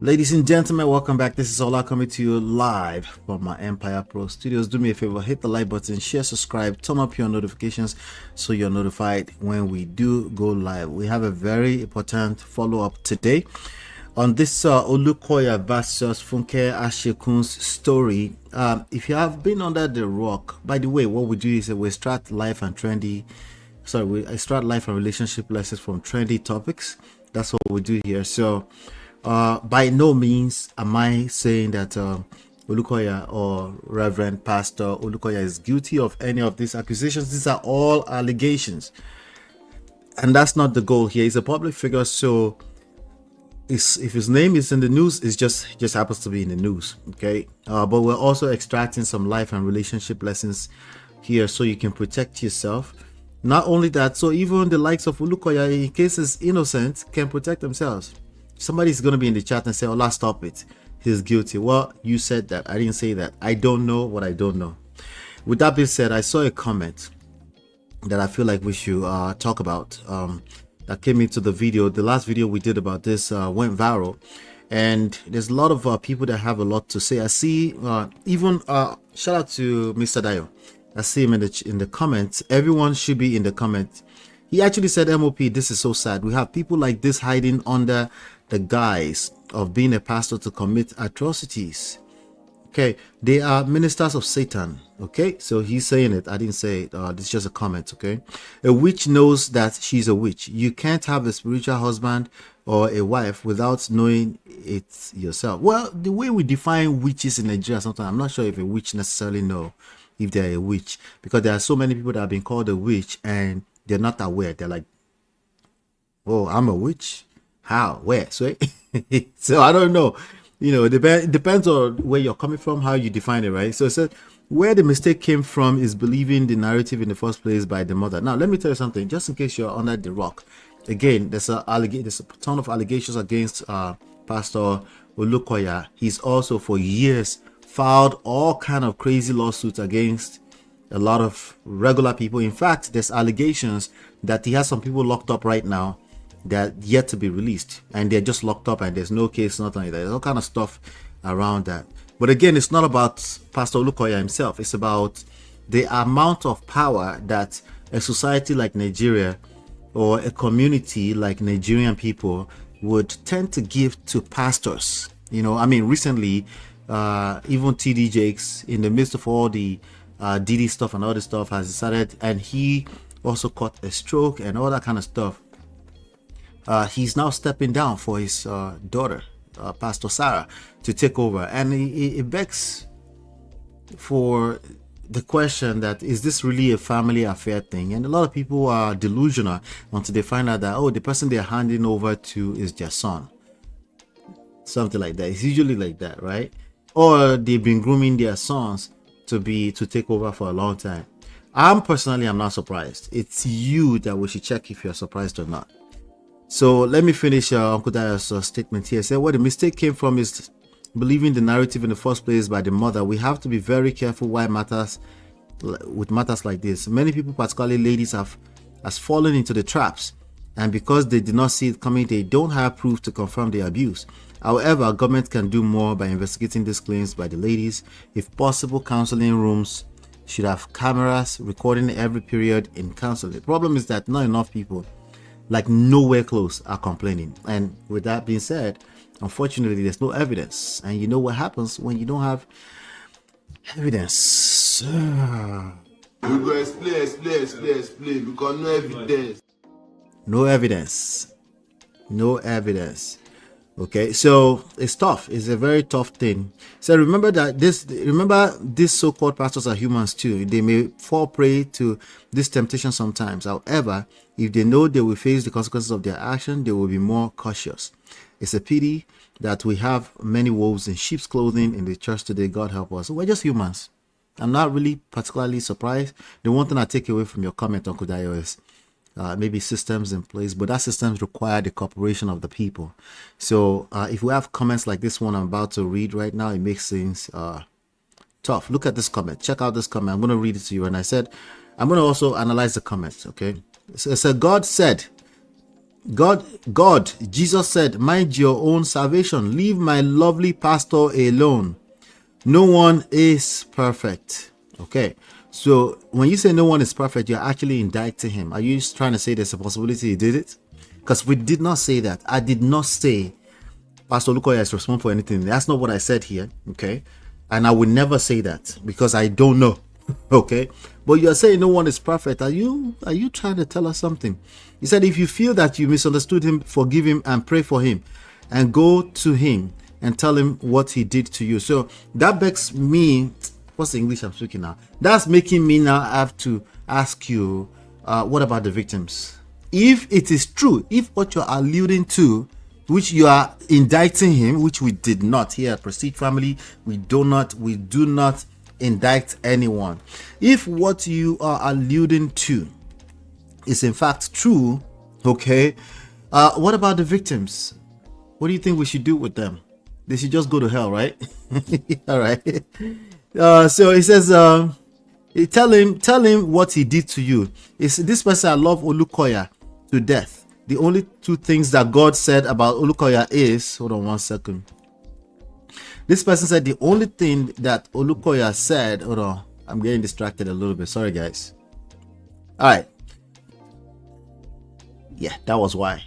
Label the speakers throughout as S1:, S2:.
S1: Ladies and gentlemen, welcome back. This is Ola coming to you live from my Empire Pro Studios. Do me a favor, hit the like button, share, subscribe, turn up your notifications so you're notified when we do go live. We have a very important follow-up today on this OLUKOYA versus Funke Ashekun's story. If you have been under the rock, by the way, what we do is we extract life and relationship lessons from trendy topics. That's what we do here. So by no means am I saying that OLUKOYA or Reverend Pastor OLUKOYA is guilty of any of these accusations. These are all allegations, and that's not the goal here. He's a public figure, so if his name is in the news, it just happens to be in the news. Okay, but we're also extracting some life and relationship lessons here so you can protect yourself. Not only that, so even the likes of OLUKOYA, in case he's innocent, can protect themselves. Somebody's going to be in the chat and say, "Oh, let's stop it. He's guilty." Well, you said that. I didn't say that. I don't know what I don't know. With that being said, I saw a comment that I feel like we should talk about that came into the video. The last video we did about this went viral. And there's a lot of people that have a lot to say. I see even shout out to Mr. Dayo. I see him in the comments. Everyone should be in the comments. He actually said, "MOP, this is so sad. We have people like this hiding under the guise of being a pastor to commit atrocities." Okay, they are ministers of Satan. Okay, so he's saying it. I didn't say it. This is just a comment. Okay, a witch knows that she's a witch. You can't have a spiritual husband or a wife without knowing it yourself. Well, the way we define witches in Nigeria, sometimes I'm not sure if a witch necessarily know if they're a witch, because there are so many people that have been called a witch and they're not aware. They're like, "Oh, I'm a witch. How? Where?" So, so I don't know. You know, it depends on where you're coming from, how you define it, right? So it said where the mistake came from is believing the narrative in the first place by the mother. Now, let me tell you something, just in case you're under the rock. Again, there's a ton of allegations against Pastor OLUKOYA. He's also for years filed all kind of crazy lawsuits against a lot of regular people. In fact, there's allegations that he has some people locked up right now that yet to be released, and they're just locked up and there's no case, nothing like that. There's all kind of stuff around that. But again, it's not about Pastor OLUKOYA himself. It's about the amount of power that a society like Nigeria or a community like Nigerian people would tend to give to pastors. You know, I mean, recently, even TD Jakes, in the midst of all the DD stuff and all this stuff, has decided, and he also caught a stroke and all that kind of stuff. He's now stepping down for his daughter, Pastor Sarah, to take over. And it begs for the question that, is this really a family affair thing? And a lot of people are delusional until they find out that, oh, the person they're handing over to is their son. Something like that. It's usually like that, right? Or they've been grooming their sons to take over for a long time. I'm not surprised. It's you that we should check if you're surprised or not. So let me finish Uncle Dayo's statement here. Say where the mistake came from is believing the narrative in the first place by the mother. We have to be very careful with matters like this. Many people, particularly ladies, has fallen into the traps, and because they did not see it coming, they don't have proof to confirm the abuse. However, government can do more by investigating these claims by the ladies. If possible, counseling rooms should have cameras recording every period in counseling. The problem is that not enough people, like nowhere close, are complaining. And with that being said, unfortunately, there's no evidence. And you know what happens when you don't have evidence.
S2: We go explain because no evidence.
S1: No evidence. Okay, so it's tough. It's a very tough thing. So remember these so-called pastors are humans too. They may fall prey to this temptation sometimes. However, if they know they will face the consequences of their action, they will be more cautious. It's a pity that we have many wolves in sheep's clothing in the church today. God help us. We're just humans. I'm not really particularly surprised. The one thing I take away from your comment, Uncle Dayo, is maybe systems in place, but that systems require the cooperation of the people. So if we have comments like this one I'm about to read right now, it makes things tough. Look at this comment. Check out this comment. I'm going to read it to you. And I said, I'm going to also analyze the comments. Okay. So God said, Jesus said, mind your own salvation. Leave my lovely pastor alone. No one is perfect. Okay. So when you say no one is perfect, you're actually indicting him. Are you trying to say there's a possibility he did it? Because we did not say that. I did not say Pastor Olukoya is responsible for anything. That's not what I said here. Okay. And I would never say that because I don't know. Okay. But you're saying no one is perfect. Are you trying to tell us something? He said, if you feel that you misunderstood him, forgive him and pray for him and go to him and tell him what he did to you. So that begs me, what's the English I'm speaking now? That's making me now have to ask you, what about the victims? If it is true, if what you're alluding to, which you are indicting him, which we did not here at Prestige Family, we do not indict anyone. If what you are alluding to is in fact true, okay, what about the victims? What do you think we should do with them? They should just go to hell, right? All right. So he says, tell him what he did to you. It's this person, I love Olukoya to death. The only two things that God said about Olukoya is, hold on one second. This person said the only thing that Olukoya said, hold on, I'm getting distracted a little bit. Sorry, guys. All right. Yeah, that was why.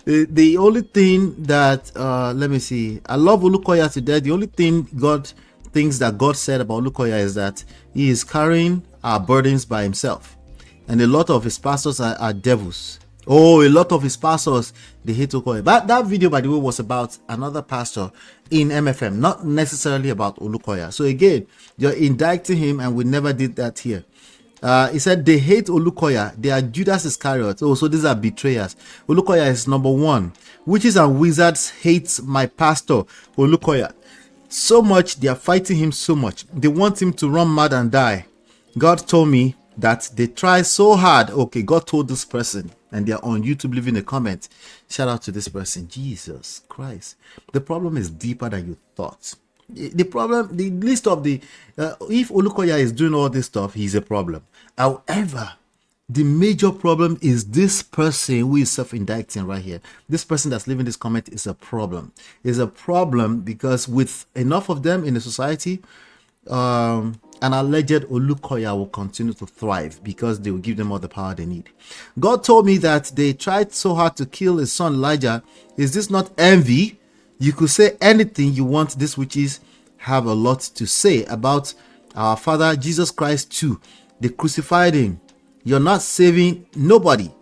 S1: the only thing that let me see, I love Olukoya to death. The only thing that God said about Olukoya is that he is carrying our burdens by himself, and a lot of his pastors are devils. Oh, a lot of his pastors, they hate Olukoya. But that video, by the way, was about another pastor in MFM, not necessarily about Olukoya. So again, you're indicting him, and we never did that here. He said they hate Olukoya. They are Judas Iscariot. Oh, so these are betrayers. Olukoya is number one. Witches and wizards hate my pastor, Olukoya. So much, they are fighting him so much. They want him to run mad and die. God told me that they try so hard. Okay, God told this person, and they're on YouTube leaving a comment. Shout out to this person. Jesus Christ. The problem is deeper than you thought. The problem, the list of the, if Olukoya is doing all this stuff, he's a problem. However, the major problem is this person who is self-indicting right here. This person that's leaving this comment is a problem. Is a problem because with enough of them in the society, an alleged Olukoya will continue to thrive because they will give them all the power they need. God told me that they tried so hard to kill his son Elijah. Is this not envy? You could say anything you want. These witches have a lot to say about our Father Jesus Christ too. They crucified him. You're not saving nobody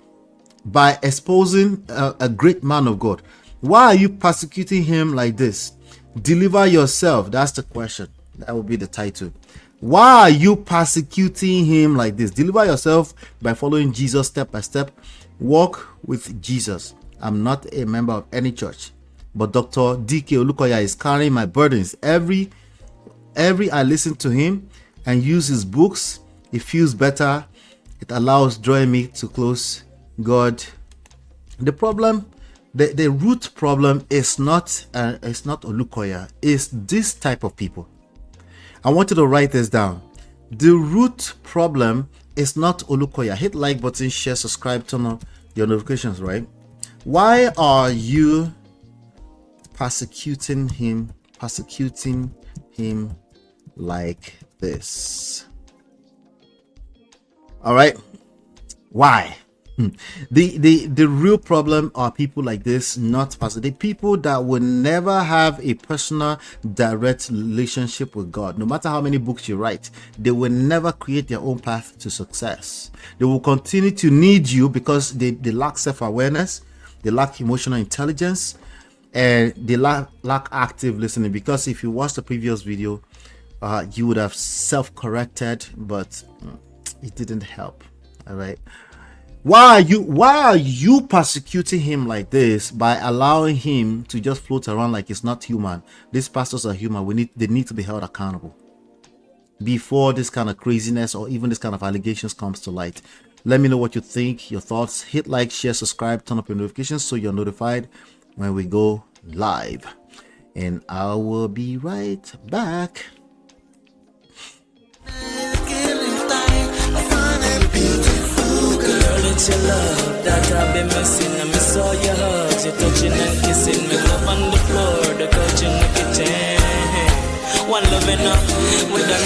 S1: by exposing a great man of God. Why are you persecuting him like this? Deliver yourself. That's the question. That will be the title. Why are you persecuting him like this? Deliver yourself by following Jesus step by step. Walk with Jesus. I'm not a member of any church, but Dr. D.K. Olukoya is carrying my burdens. Every I listen to him and use his books, it feels better. It allows drawing me to close God. The problem, the root problem is not Olukoya. It's this type of people. I want you to write this down. The root problem is not Olukoya. Hit like button, share, subscribe, turn on your notifications, right? Why are you persecuting him like this? All right, why? The real problem are people like this, not the people that will never have a personal direct relationship with God. No matter how many books you write, they will never create their own path to success. They will continue to need you because they lack self-awareness, they lack emotional intelligence, and they lack active listening. Because if you watch the previous video, you would have self-corrected, but it didn't help. All right, why are you persecuting him like this by allowing him to just float around like he's not human? These pastors are human. They need to be held accountable before this kind of craziness or even this kind of allegations comes to light. Let me know what you think, your thoughts. Hit like, share, subscribe, turn up your notifications so you're notified when we go live, and I will be right back.
S3: it's your love that I've been missing. I miss all your hugs, your touching and kissing. Make love on the floor, the couch in the kitchen. One love enough, we done